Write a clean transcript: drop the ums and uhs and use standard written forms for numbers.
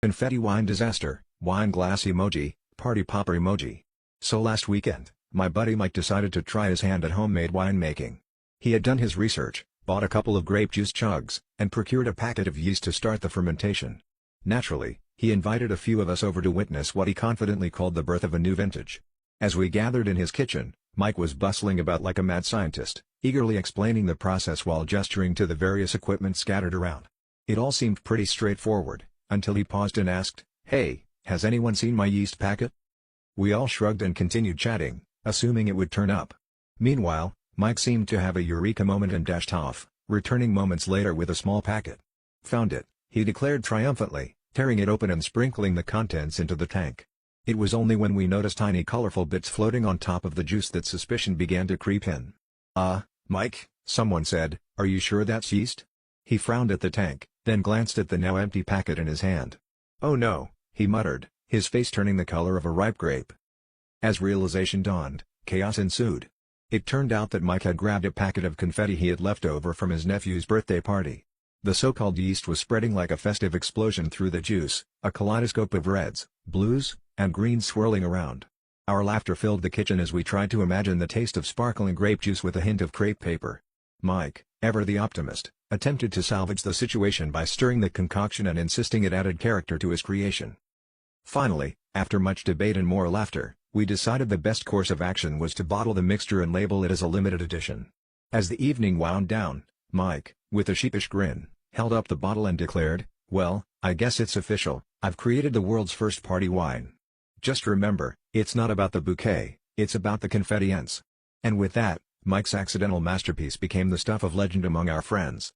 Confetti wine disaster, wine glass emoji, party popper emoji. So last weekend, my buddy Mike decided to try his hand at homemade winemaking. He had done his research, bought a couple of grape juice jugs, and procured a packet of yeast to start the fermentation. Naturally, he invited a few of us over to witness what he confidently called the birth of a new vintage. As we gathered in his kitchen, Mike was bustling about like a mad scientist, eagerly explaining the process while gesturing to the various equipment scattered around. It all seemed pretty straightforward, until he paused and asked, "Hey, has anyone seen my yeast packet?" We all shrugged and continued chatting, assuming it would turn up. Meanwhile, Mike seemed to have a eureka moment and dashed off, returning moments later with a small packet. "Found it," he declared triumphantly, tearing it open and sprinkling the contents into the tank. It was only when we noticed tiny colorful bits floating on top of the juice that suspicion began to creep in. Mike," someone said, "are you sure that's yeast?" He frowned at the tank, then glanced at the now empty packet in his hand. "Oh no," he muttered, his face turning the color of a ripe grape. As realization dawned, chaos ensued. It turned out that Mike had grabbed a packet of confetti he had left over from his nephew's birthday party. The so-called yeast was spreading like a festive explosion through the juice, a kaleidoscope of reds, blues, and greens swirling around. Our laughter filled the kitchen as we tried to imagine the taste of sparkling grape juice with a hint of crepe paper. Mike, ever the optimist, attempted to salvage the situation by stirring the concoction and insisting it added character to his creation. Finally, after much debate and more laughter, we decided the best course of action was to bottle the mixture and label it as a limited edition. As the evening wound down, Mike, with a sheepish grin, held up the bottle and declared, "Well, I guess it's official, I've created the world's first party wine. Just remember, it's not about the bouquet, it's about the confetti ends." And with that, Mike's accidental masterpiece became the stuff of legend among our friends.